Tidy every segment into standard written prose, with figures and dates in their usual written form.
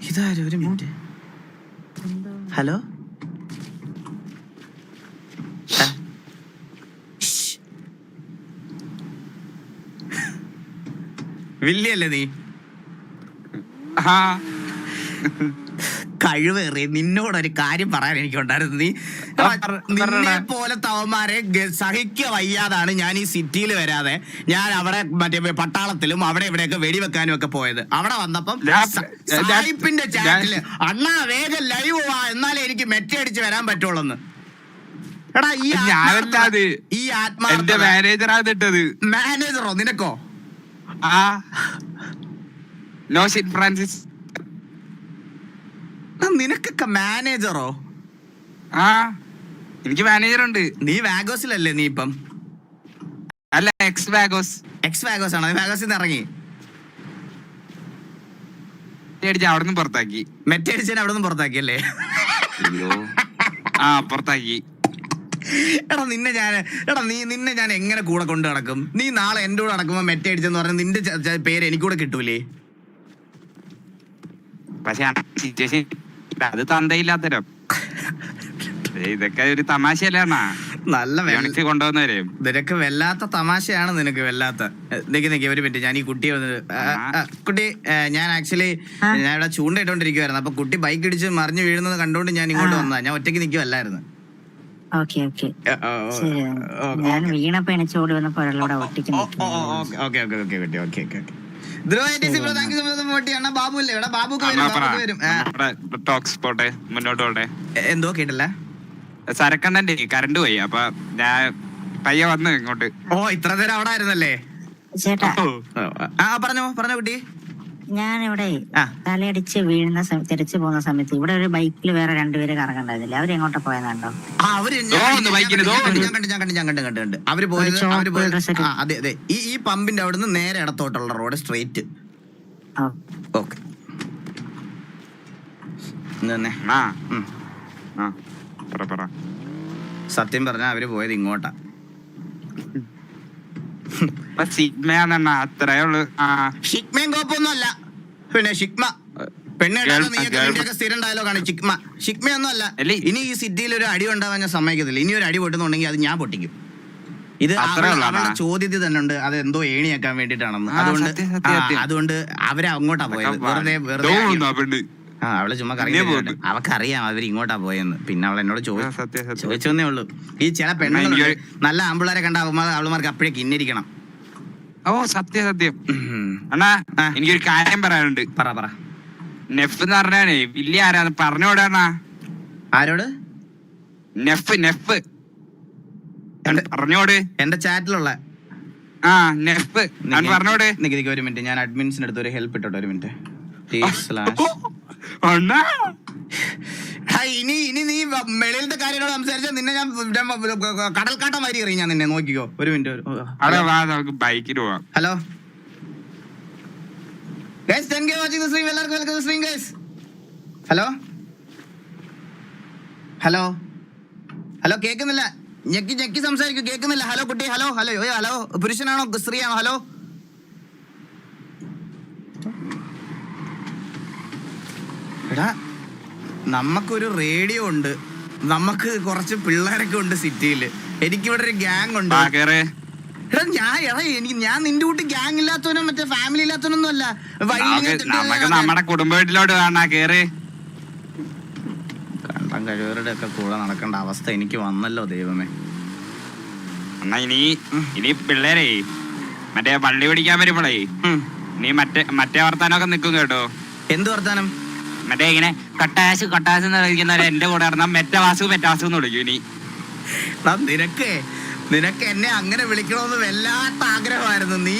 ഇതാരും ഒരു minute. Hello, വില്ലിയല്ലേ നീ? കഴിവേറി നിന്നോടൊരു കാര്യം പറയാൻ എനിക്കുണ്ടായിരുന്നു. നീ നിന്നെ പോലത്തെ അവന്മാരെ സഹിക്ക വയ്യാതാണ് ഞാൻ ഈ സിറ്റിയിൽ വരാതെ ഞാൻ അവിടെ മറ്റേ പട്ടാളത്തിലും അവിടെ ഇവിടെയൊക്കെ വെടിവെക്കാനും ഒക്കെ പോയത്. അവിടെ വന്നപ്പം സായിപ്പിന്റെ ചാറ്റില് അണ്ണാ വേഗം ലൈവ് വാ എന്നാലേ എനിക്ക് മെറ്റടിച്ച് വരാൻ പറ്റുള്ളൂന്ന്. എടാ ഈ ആത്മാർത്ഥ മാനേജറോ നിനക്കോ? ഫ്രാൻസിസ് നിനക്കൊക്കെ മാനേജറോ? എനിക്ക് മാനേജറുണ്ട്. നീ വാഗോസിലല്ലേ നീ ഇപ്പം? അല്ല, എക്സ് വാഗോസ് ആണോ? വാഗോസിൽ നിന്ന് ഇറങ്ങി അവിടുന്ന് പുറത്താക്കി. മെറ്റടിച്ചതിന് അവിടെ നിന്ന് പുറത്താക്കി അല്ലേ? പുറത്താക്കി. നിന്നെ ഞാൻ എങ്ങനെ കൂടെ കൊണ്ടു നടക്കും? നീ നാളെ എന്റെ കൂടെ നടക്കുമ്പോ മെറ്റടിച്ചെന്ന് പറഞ്ഞ നിന്റെ പേര് എനിക്കൂടെ കിട്ടൂലേ? പക്ഷെ സിറ്റുവേഷൻ അത് തന്തയില്ലാത്തരം. ഇതൊക്കെ ഒരു തമാശയല്ലാണ്. നല്ല കൊണ്ടുവന്നവരെ നിനക്ക് വല്ലാത്ത തമാശയാണ്. നിനക്ക് വല്ലാത്ത നിക്ക് ഒരു മിനിറ്റ്. ഞാൻ ഈ കുട്ടി ഞാൻ ആക്ച്വലി ഞാൻ ഇവിടെ ചൂണ്ടയിട്ടോണ്ടിരിക്കുവായിരുന്നു. അപ്പൊ കുട്ടി ബൈക്ക് ഇടിച്ച് മറിഞ്ഞു വീഴുന്നത് കണ്ടോണ്ട് ഞാൻ ഇങ്ങോട്ട് വന്നതാ. ഞാൻ ഒറ്റയ്ക്ക് നിൽക്കുവല്ലായിരുന്നു. എന്തോ കേട്ടില്ല. സരക്കണ്ണന്റെ കറണ്ട് പോയി. അപ്പൊ ഞാൻ പയ്യ വന്ന് ഇങ്ങോട്ട്. ഇത്ര നേരം അവിടെ ആയിരുന്നല്ലേ? ചേട്ടാ പറഞ്ഞോ കുട്ടി. ഞാനിവിടെ തലയടിച്ച് വീഴുന്ന തിരിച്ചു പോകുന്ന സമയത്ത് ഇവിടെ ഒരു ബൈക്കിൽ വേറെ രണ്ടുപേര് കറങ്ങണ്ടായിരുന്നില്ലേ? അവര് എങ്ങോട്ടാ പോയതാണ്ടോ? കണ്ട് അവര് പോയത്. അതെ അതെ, ഈ പമ്പിന്റെ അവിടെ നിന്ന് നേരെ ഇടത്തോട്ടുള്ള റോഡ് സ്ട്രെയിറ്റ്. ഓക്കെ, സത്യം പറഞ്ഞാ അവര് പോയത് ഇങ്ങോട്ടാ. ഷിക്മയും കോപ്പൊന്നും അല്ല. പിന്നെ ഷിക്മ പെണ്ണുങ്ങളുടെ സ്ഥിരം ഡയലോഗാണ് ഷിക്മ. ഷിക്മയൊന്നും അല്ല. ഇനി ഈ സിറ്റിയിൽ ഒരു അടി ഉണ്ടാവാൻ ഞാൻ സമ്മതിക്കത്തില്ല. ഇനി ഒരു അടി പൊട്ടുന്നുണ്ടെങ്കിൽ അത് ഞാൻ പൊട്ടിക്കും. ഇത് അവരുടെ ചോദ്യത്തിൽ തന്നെ ഉണ്ട്. അത് എന്തോ ഏണിയാക്കാൻ വേണ്ടിട്ടാണെന്ന്. അതുകൊണ്ട് അവരെ അങ്ങോട്ടാ പോയത്. വെറുതെ അവള് ചുമ്മാ കറങ്ങി. അവക്കറിയാം അവര് ഇങ്ങോട്ടാ പോയെന്ന്. പിന്നെ അവൾ എന്നോട് ചോദിച്ചെന്നേ ഉള്ളൂ. ഈ ചില പെണ്ണുങ്ങൾ നല്ല ആമ്പിള്ളേരെ കണ്ട അവളുമാർക്ക് അപ്പോഴേ കിന്നിരിക്കണം. സത്യം അണ്ണാ, എനിക്കൊരു കാര്യം പറയാനുണ്ട്. പറ. നെഫ് എന്ന് പറഞ്ഞാണേ വലിയ ആരാന്ന് പറഞ്ഞോടാ. ആരോട്? നെഫ് പറഞ്ഞോട്. എന്റെ ചാറ്റിലുള്ള നെഫ് പറഞ്ഞോട്. ഒരു മിനിറ്റ്, ഞാൻ അഡ്മിൻസിന്റെ അടുത്ത് ഒരു ഹെൽപ്പ് ഇട്ടോട്ടെ. ഒരു മിനിറ്റ്. ഇനി നീ വെളിയിലത്തെ കാര്യങ്ങളോട് സംസാരിച്ചാൽ നിന്നെ ഞാൻ കടൽക്കാട്ടം വാരി എറിയും. ഞാൻ നിന്നെ നോക്കിക്കോ. ഒരു മിനിറ്റ്. ബൈക്കിൽ പോവാം. Hello guys, 10K watching the stream. എല്ലാവർക്കും welcome to stream guys. Hello കേൾക്കുന്നില്ല. ഞെക്കി സംസാരിക്കും. കേൾക്കുന്നില്ല. ഹലോ കുട്ടി. ഹലോ പുരുഷനാണോ സ്ത്രീയാണോ? ഹലോ എടാ, നമുക്കൊരു റേഡിയോ ഉണ്ട്, നമുക്ക് കുറച്ച് പിള്ളേരൊക്കെ ഉണ്ട് സിറ്റിയില്. എനിക്കിവിടെ ഒരു ഗ്യാങ് ഉണ്ട്. ഞാൻ നിന്റെ കൂട്ടി ഗ്യാങ് ഇല്ലാത്തവനും മറ്റേ ഫാമിലി ഇല്ലാത്തവനൊന്നും അല്ല. നമ്മുടെ കുടുംബ വീട്ടിലോട്ട് കണ്ടം കഴിവരുടെ ഒക്കെ കൂടെ നടക്കേണ്ട അവസ്ഥ എനിക്ക് വന്നല്ലോ ദൈവമേ. എന്നാ ഇനി പിള്ളേരെ മറ്റേ പള്ളി പിടിക്കാൻ വരുമ്പോഴേ നീ മറ്റേ വർത്താനൊക്കെ നിക്കും കേട്ടോ. എന്ത് വർത്താനം? മറ്റേ ഇങ്ങനെ കട്ടാശ് എന്ന് വിളിക്കുന്നവരെ എന്റെ കൂടെ നടന്ന മെറ്റവാസു എന്ന് വിളിക്കും. ഇനി നിനക്ക് എന്നെ അങ്ങനെ വിളിക്കണമെന്ന് വല്ലാത്ത ആഗ്രഹമായിരുന്നു. നീ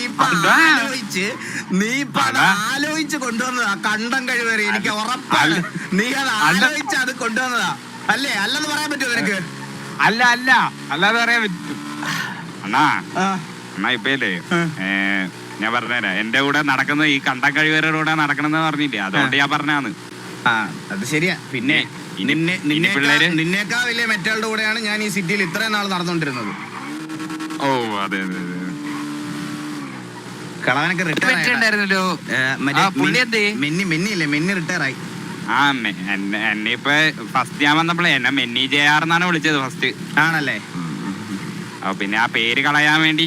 ആലോചിച്ച് കൊണ്ടുവന്നതാ കണ്ടം കഴിവേറി. എനിക്ക് ഉറപ്പാണ് നീ അത് ആലോചിച്ച് അത് കൊണ്ടുവന്നതാ അല്ലേ? അല്ലെന്ന് പറയാൻ പറ്റുമോ നിനക്ക്? അല്ലാതെ പറയാൻ പറ്റും. അണ്ണാ ഇപ്പല്ലേ ഞാൻ പറഞ്ഞുതരാം. എന്റെ കൂടെ നടക്കുന്ന ഈ കണ്ടം കഴിവേറുടെ കൂടെ നടക്കണമെന്ന് പറഞ്ഞില്ലേ, അതുകൊണ്ട് ഞാൻ പറഞ്ഞാന്ന്. അത് ശരിയാ. പിന്നെ നിന്നേക്കാ വലിയ മെറ്റകളുടെ കൂടെയാണ് ഞാൻ ഈ സിറ്റിയിൽ ഇത്രയും നാൾ നടന്നുകൊണ്ടിരുന്നത്. അതെ കളവനൊക്കെ റിട്ടയർ ഉണ്ടായിരുന്നല്ലോ പുള്ളി എന്തേ മെന്നി റിട്ടയർ ആയി. ആ എന്നെ ഇപ്പൊ ഫസ്റ്റ് ഞാൻ വന്നപ്പോഴേ എന്നെ മെന്നി ജെആർ എന്നാണ് വിളിച്ചത് ഫസ്റ്റ്. ആണല്ലേ? പിന്നെ ആ പേര് കളയാൻ വേണ്ടി.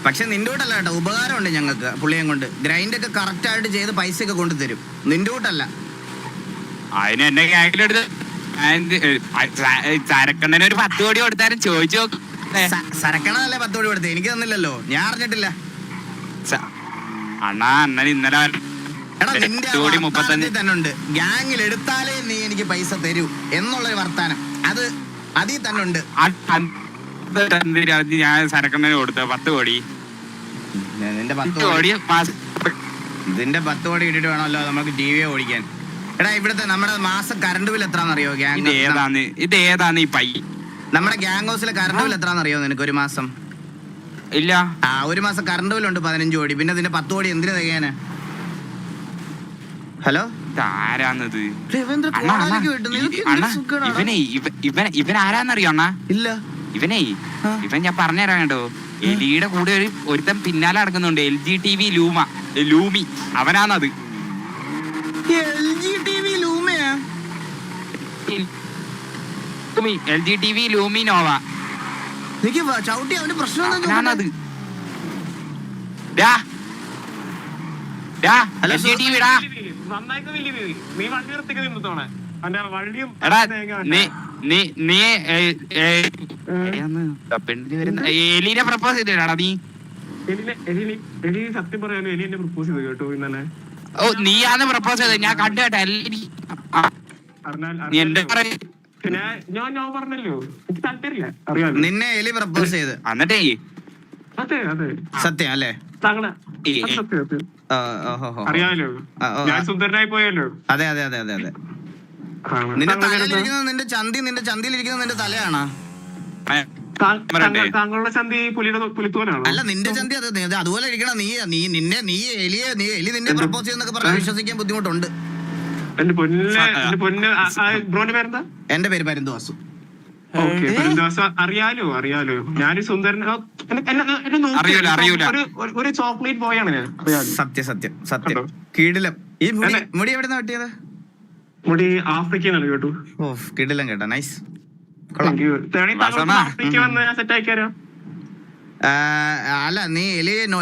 പക്ഷെ നിന്റെ കൂട്ടല്ല കേട്ടോ, ഉപകാരമുണ്ട് ഞങ്ങൾക്ക് പുള്ളിയെ കൊണ്ട്. ഗ്രൈൻഡ് ഒക്കെ കറക്റ്റ് ആയിട്ട് ചെയ്ത് പൈസ ഒക്കെ കൊണ്ടുതരും. നിന്റെ കൂട്ടല്ല. അതിന് എന്നെ ഗ്യാങ്ങിലെടുത്ത് ചരക്കണ്ണന് ഒരു 10 കോടി കൊടുത്താലും ചോദിച്ചു നോക്ക്. സരക്കണതല്ലേ 10 കോടി കൊടുത്തേ? എനിക്ക് തന്നില്ലല്ലോ, ഞാൻ അറിഞ്ഞിട്ടില്ല. അണ്ണാ അണ്ണൻ ഇന്നലെ എടാ നിന്റെ തന്നെ ഉണ്ട്, ഗ്യാങ്ങിൽ എടുത്താലേ നീ എനിക്ക് പൈസ തരൂ എന്നുള്ളൊരു വർത്താനം അത് അതിൽ തന്നെ ഉണ്ട്. ഞാൻ സരക്കണ്ണന് കൊടുത്ത 10 കോടി. നിന്റെ 10 കോടി ഇതിന്റെ 10 കോടി ഇട്ടിട്ട് വേണമല്ലോ നമുക്ക് ടി വി ഓടിക്കാൻ. എടാ ഇവിടുത്തെ നമ്മുടെ മാസം കറണ്ട് ബിൽ എത്രയാണെന്നറിയോ? ഇത് ഏതാണ് ഈ പൈ? നമ്മുടെ ഗ്യാങ് ഹൗസിലെ കറണ്ട് ബിൽ എത്രയാണെന്നറിയോ നിനക്ക് ഒരു മാസം? ഇല്ല. ഒരു മാസം കറണ്ട് ബില്ലുണ്ട് 15 കോടി. പിന്നെ ഇതിന്റെ 10 കോടി എന്തിനു തികയാന്? ഹലോ, ആരാന്നത്? ഇവൻ ആരാന്നറിയോ അണ്ണാ? ഇല്ല. ഇവൻ ഞാൻ പറഞ്ഞുതരാം കേട്ടോ. എലിയുടെ കൂടെ ഒരുത്തൻ പിന്നാലെ നടക്കുന്നുണ്ട്. LGTV ലൂമി അവനാണത്. LGTV ലൂമി നോവ ചവിട്ടി അവന്റെ പ്രശ്നം. എലീനെ പ്രപ്പോസ് ചെയ്തിട്ടാടാ നീ? സത്യം പറയാനോ എലി എന്നെ പ്രപ്പോസ് ചെയ്തു കേട്ടോ ഇന്നലെ. ഓ നീയാന്ന് പ്രപ്പോസ് ചെയ്തത് ഞാൻ കണ്ടു കേട്ടാ. ഞാൻ പറഞ്ഞല്ലോ എനിക്ക് താല്പര്യമില്ല. അറിയാലോ നിന്നെ എലി പ്രപ്പോസ് ചെയ്ത് എന്നിട്ടേ അതെ അതെ സത്യം അല്ലേ? അറിയാലോ ഞാൻ സുന്ദരനായി പോയല്ലോ. അതെ അതെ അതെ അതെ അതെ. നിന്റെ തലയിലിരിക്കുന്നത് നിന്റെ ചന്തിയിലിരിക്കുന്നത് നിന്റെ തലയാണോ? താങ്കളുടെ ചന്തി പുലിത്തോനാണോ? അല്ല നിന്റെ ചന്തി അത് അതുപോലെ ഇരിക്കണം. നീ എലി നിന്നെ പ്രപ്പോസ് ചെയ്യുന്നൊക്കെ പറഞ്ഞാൽ വിശ്വസിക്കാൻ ബുദ്ധിമുട്ടുണ്ട്. എന്റെ ബ്രോന്റെ പേരെന്താ? എന്റെ പേര് പരിന്തോവാസു. അറിയാലോ ഞാനൊരു സുന്ദരൻ. ഒരു ചോക്ലേറ്റ് ബോയ് ആണ് ഞാൻ. സത്യം കിടിലം. ഈ മുടി എവിടെ വെട്ടിയത്? മുടി ആഫ്രിക്കന്നാണ് കേട്ടോ. ഓ കിടിലം കേട്ടോ, നൈസ്. ആഫ്രിക്ക വന്ന് ഞാൻ സെറ്റ് ആക്കിയാലോ? അല്ല നീ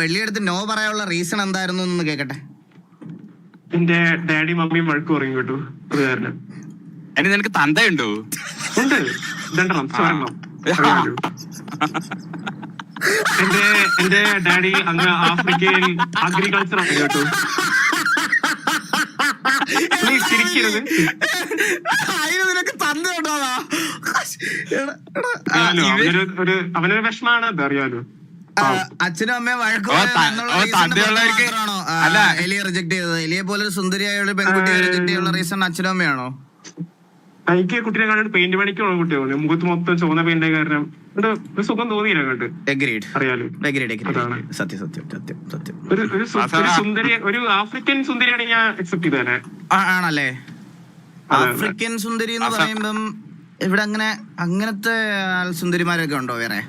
എലിയെടുത്ത് നോ പറയാനുള്ള റീസൺ എന്തായിരുന്നു എന്ന് കേക്കട്ടെ. എന്റെ ഡാഡി മമ്മിയും വഴക്ക് പറയും കേട്ടോ, അത് കാരണം. അതിന് നിനക്ക് തന്തയുണ്ടോ? ഉണ്ട്, 2 എന്റെ ഡാഡി അങ്ങ് ആഫ്രിക്കയിൽ അഗ്രികൾച്ചർ ആണ് കേട്ടോ. ചിരിക്കരുത്. നിനക്ക് തന്തയുണ്ടോ? അവനൊരു വിഷമാണ് അത്, അറിയാലോ. അച്ഛനും അമ്മയും എലിയെ റിജക്ട് ചെയ്തത്? എലിയെ പോലെ സുന്ദരിയായ പെൺകുട്ടിയെ റിജക്ട് ചെയ്യാനുള്ള റീസൺ അച്ഛനും അമ്മയാണോ? എനിക്ക് കുട്ടിയെ കണ്ടിട്ട് പെയിന്റ് പണിക്കുള്ള കുട്ടിയാണ്. മുഖത്ത് മൊത്തം ചുവന്ന പെയിന്റ് കാരണം ഒരു സുഖം തോന്നിയില്ല കണ്ടിട്ട്. അറിയാലോ, ഒരു സുന്ദരി, ഒരു ആഫ്രിക്കൻ സുന്ദരിയാണ് ഞാൻ അക്സെപ്റ്റ് ചെയ്തേ. ആണല്ലേ? ആഫ്രിക്കൻ സുന്ദരി എന്ന് പറയുമ്പം ഇവിടെ അങ്ങനത്തെ സുന്ദരിമാരൊക്കെ ഉണ്ടോ വേറെ?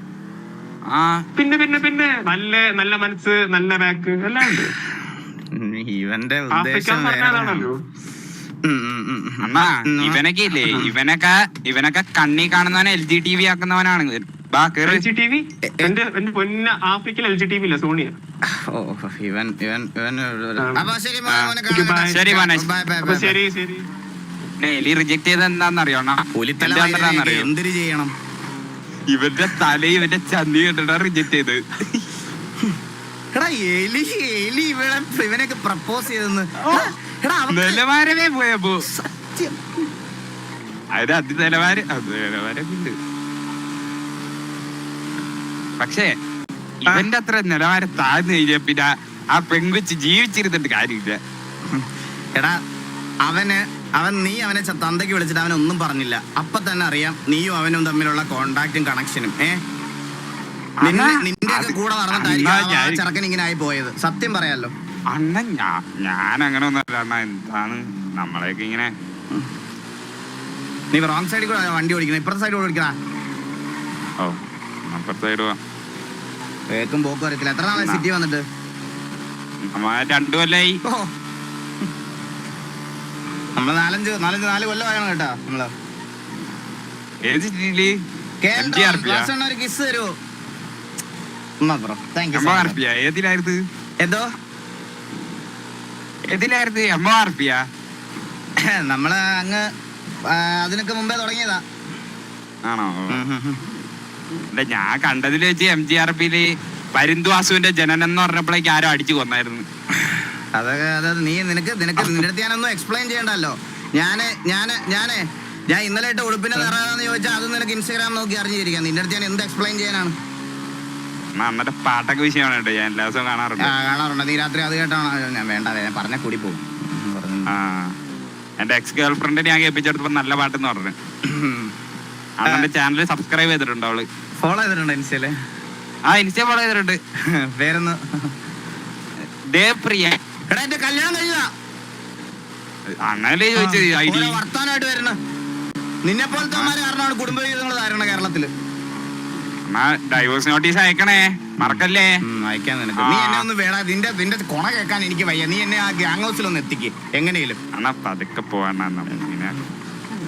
പിന്നെ പിന്നെ പിന്നെ നല്ല നല്ല മനസ്സ്, നല്ല ബാക്ക് എല്ലാം ഉണ്ട്. ഇവന്റെ ഉദ്ദേശം പറഞ്ഞതാണല്ലോ. ഇവനൊക്കെ ഇല്ലേ, ഇവനൊക്കെ കണ്ണി കാണുന്നവനെ LGTV ആക്കുന്നവനാണ്. എന്റെ പൊന്ന ആഫ്രിക്കൻ LGTV ഇല്ല, സോണിയ. ശരി. എലി റിജക്ട് ചെയ്ത എന്താന്നറിയോ? എന്തിനു ചെയ്യണം? ഇവന്റെ തല ഇവന്റെ ചന്തി കണ്ടിട്ടാ റിജക്ട് ചെയ്ത്. എടാ എലി ഇവനൊക്കെ പ്രപ്പോസ് ചെയ്തെന്ന് നിലവാരമേ പോയപ്പോ അത് നിലവാരമൊക്കെ ഉണ്ട്. പക്ഷേ ഇവന്റെ അത്ര നിലവാരം താഴ്ന്നു കഴിഞ്ഞാ പിന്നെ ആ പെൺകുച്ച് ജീവിച്ചിരുന്നിട്ട് കാര്യമില്ല. എടാ നീ അവനെ തന്തയ്ക്ക് വിളിച്ചിട്ട് അവനൊന്നും പറഞ്ഞില്ല. അപ്പൊ തന്നെ അറിയാം നീയും അവനും തമ്മിലുള്ള കോണ്ടാക്റ്റും കണക്ഷനും. നിന്റെ കൂടെ നടന്നിട്ടായിരിക്കും ചെറുക്കൻ ഇങ്ങനെ ആയി പോയത്. സത്യം പറയാലോ അണ്ണ, ഞാൻ അങ്ങനെ ഒന്നല്ല അണ്ണ. എന്താണ് നമ്മളെയൊക്കെ ഇങ്ങനെ. നീ റോങ് സൈഡിൽ കൂടെ വണ്ടി ഓടിക്കണം, ഇപ്പുറത്തെ സൈഡ് ഓടിക്കണ. ഓ അപ്പുറത്തെ സൈഡ് പോവാം. വേക്കും പോക്കും അറിയത്തില്ല. എത്ര നാളെ സിറ്റി വന്നിട്ട്? നമ്മ 2 കൊല്ലായി. ഓ നമ്മള് 4 കൊല്ലമായാണ് കേട്ടാ നമ്മള്. ഏത് ജില്ലയില്? ഒരു കിസ് തരുമോ? Bro thank you. ഏതിലായിരുന്നു? എന്തോ ഏതിലായിരുന്നു? MRP? നമ്മള് അങ്ങ് അതിനൊക്കെ മുമ്പേ തുടങ്ങിയതാ. ആണോ? അല്ല, ഞാൻ കണ്ടതിൽ വെച്ച് MGRP പരിന്തുവാസുവിന്റെ ജനനം എന്ന് പറഞ്ഞപ്പോഴേക്ക് ആരോ അടിച്ചു കൊന്നായിരുന്നു. അതൊക്കെ നിനക്ക് നിന്റെ അടുത്ത് ഞാനൊന്നും എക്സ്പ്ലെയിൻ ചെയ്യണ്ടല്ലോ. ഞാൻ ഇന്നലെ ഇട്ട് ഉടുപ്പിന്റെ നിറാന്ന് ചോദിച്ചാൽ അത് നിനക്ക് ഇൻസ്റ്റാഗ്രാം നോക്കി അറിഞ്ഞിരിക്കാം. നിന്റെ അടുത്ത് ഞാൻ എന്ത് എക്സ്പ്ലെയിൻ ചെയ്യാനാണ്? അന്നത്തെ പാട്ടൊക്കെ വിഷയമാണ് കേട്ടോ, ഞാൻ എല്ലാ ദിവസവും കാണാറുണ്ട്. നീ രാത്രി അത് കേട്ടാണോ? ഞാൻ വേണ്ട, ഞാൻ പറഞ്ഞ കൂടി പോകും. എന്റെ എക്സ് ഗേൾ ഫ്രണ്ട് ഞാൻ കേൾപ്പിച്ചെടുത്തപ്പോ നല്ല പാട്ടെന്ന് പറഞ്ഞു. അന്നെ ചാനൽ സബ്സ്ക്രൈബ് ചെയ്തിട്ടുണ്ടോ? അവള് ഫോളോ ചെയ്തിട്ടുണ്ടോ ഇൻസ്റ്റയില്? ഇൻസ്റ്റ ഫോളോ ചെയ്തിട്ടുണ്ട്. പേരൊന്ന് ദേവപ്രിയ. എടാ എന്റെ കല്യാണം കഴിഞ്ഞതാ. അങ്ങനെ ചോദിച്ചത് വർത്താനായിട്ട് വരുന്ന നിന്നെ പോലത്തെ കാരണമാണ് കുടുംബ ജീവിതങ്ങൾ ധാരണ കേരളത്തില്. ഡൈവോഴ്സ് നോട്ടീസ് അയക്കണേ, മറക്കല്ലേ. അയക്കാൻ നിനക്ക്. നീ എന്നെ ഒന്ന് വേടാ, നിന്റെ കൊണ കേൾക്കാൻ എനിക്ക് വയ്യ. നീ എന്നെ ആ ഗ്യാങ് ഹൗസിലൊന്ന് എത്തിക്ക് എങ്ങനെയും. പതുക്കെ പോവാ,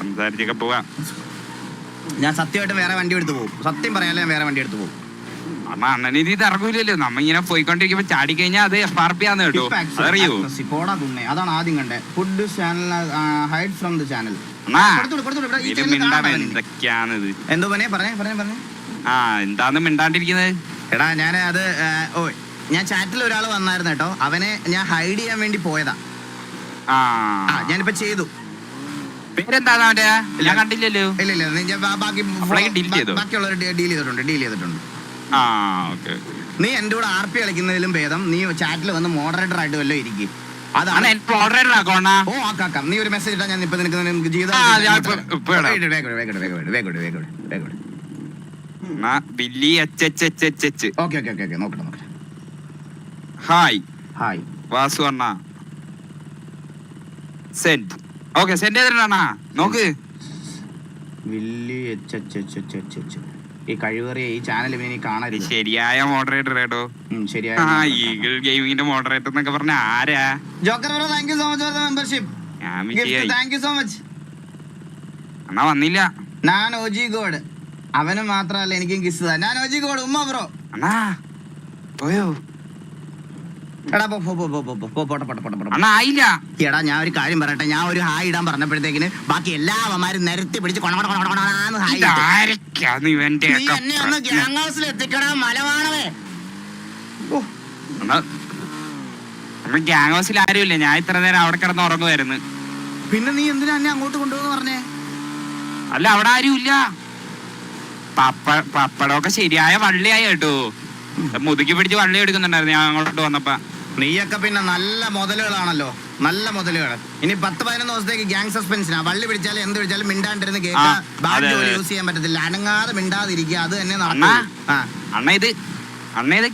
സംസാരിച്ചൊക്കെ പോവാ. ഞാൻ സത്യമായിട്ട് വേറെ വണ്ടി എടുത്ത് പോകും. സത്യം പറയാല്ലേ, വേറെ വണ്ടി എടുത്ത് പോകും. അണ്ണൻ ഇത് ഇറങ്ങൂലല്ലോ. നമ്മ ഇങ്ങനെ പോയിക്കൊണ്ടിരിക്കുമ്പോ ചാടി കഴിഞ്ഞാൽ അത് FRP ആന്ന് കേട്ടോ, അതറിയോ? അതാണ് ആദ്യം കണ്ടേ. Food channel hide from the channel. എന്തൊക്കെയാണിത്? എന്തോ പറഞ്ഞേ. എന്താന്ന് മിണ്ടാണ്ടിരിക്കുന്നത്? എടാ ഞാൻ ചാറ്റിൽ ഒരാൾ വന്നായിരുന്നു കേട്ടോ. അവനെ ഞാൻ ഹൈഡ് ചെയ്യാൻ വേണ്ടി പോയതാ. ഞാനിപ്പോ ചെയ്തു. പേരെന്താ അവന്റെ? ഞാൻ കണ്ടില്ലല്ലോ. ഇല്ല ബാക്കിയുള്ളവർ ഡീൽ ചെയ്തിട്ടുണ്ട്. നീ എന്റെ കൂടെ RP കളിക്കുന്നതിലും ഭേദം നീ ചാറ്റിൽ വന്ന് മോഡറേറ്റർ ആയിട്ട് വല്ലോ ഇരിക്കും. അതാണ് നീ ഒരു മെസ്സേജ് ഇട്ടാ ഞാൻ ഇപ്പൊ നിനക്ക് ജീവിതം. നോക്കട്ടെ. ഹായ് വാസു അണ്ണ സെന്റ്. ഓക്കെ, സെന്റ് ചെയ്തിട്ടാ നോക്ക്. ഈ കഴിവേറിയ ഈ ചാനൽ ഇനി കാണരുത്. ശരിയായ മോഡറേറ്റർ കേട്ടോ. ശരിയായ ഈഗിൾ ഗെയിമിങ്ങിന്റെ മോഡറേറ്റർ എന്നൊക്കെ പറഞ്ഞ ആരാ? Joker bro, thank you so much for the membership. Thank you so much. അണ്ണാ വന്നില്ല. ഞാൻ OG ഗോഡ്. അവന് മാത്രല്ല എനിക്കും കിസ് താ. ഞാൻ OG ഗോഡ്. ഉമ്മ ബ്രോ. അണ്ണാ പോയോ? എടാ അണ്ണാ ആയില്ല. എടാ ഞാൻ ഒരു കാര്യം പറയട്ടെ. ഞാൻ ഒരു ഹായ് ഇടാൻ പറഞ്ഞപ്പോഴത്തേക്കിന് ബാക്കി എല്ലാവന്മാരും നിരത്തി പിടിച്ച് എത്തിക്കടാ മലവാണവേ. ഗ്യാങ് ഹൗസിൽ ആരുമില്ല. ഞാൻ ഇത്ര നേരം അവിടെ കിടന്ന് ഉറങ്ങുമായിരുന്നു. പിന്നെ നീ എന്തിനാ എന്നെ അങ്ങോട്ട് കൊണ്ടുപോകുന്ന പറഞ്ഞേ? അല്ല, അവിടെ ആരുമില്ല. പപ്പടമൊക്കെ ശരിയായ വള്ളിയായി കേട്ടോ. മുതുക്കി പിടിച്ച് വള്ളി എടുക്കുന്നുണ്ടായിരുന്നു ഞാൻ അങ്ങോട്ട് വന്നപ്പോ. നീയൊക്കെ പിന്നെ നല്ല മുതലുകളാണല്ലോ, നല്ല മുതലുകൾ. ഇനി 10-11 ദിവസത്തേക്ക് ഗ്യാങ് സസ്പെൻഷനാ. വള്ളി പിടിച്ചാലും എന്ത് പിടിച്ചാലും മിണ്ടാണ്ടിരുന്ന് കേൾക്കാം. ബാക്കി ജോലി യൂസ് ചെയ്യാൻ പറ്റത്തില്ല. അനങ്ങാതെ മിണ്ടാതിരിക്കുക, അത് തന്നെ അണ്ണ ഇത്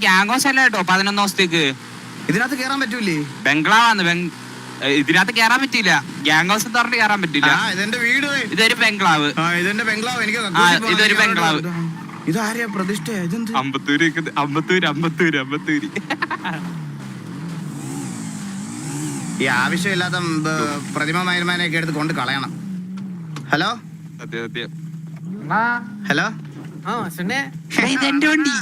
ഗ്യാങ് ഹൗസ് അല്ല കേട്ടോ. 11 ദിവസത്തേക്ക് ഇതിനകത്ത് കേറാൻ പറ്റൂലേ? ബംഗ്ലാവാന്ന്. ഇതിനകത്ത് കേറാൻ പറ്റില്ല. ഗ്യാങ് ഹൗസ് എന്ന് പറഞ്ഞിട്ട് കേറാൻ പറ്റില്ല. ഇതെന്റെ വീട്. ഇതൊരു ബംഗ്ലാവ്. ഇതെന്റെ ബംഗ്ലാവ്. എനിക്ക് ഇതൊരു ബംഗ്ലാവ്. ഇതാരെയാ പ്രതിഷ്ഠ? അമ്പത്തൂര്. ഈ ആവശ്യമില്ലാത്ത പ്രതിമ മൈർമാനെയൊക്കെ എടുത്ത് കൊണ്ട് കളയണം. ഹലോ ഹലോ, ഇതെന്റെ വണ്ടി.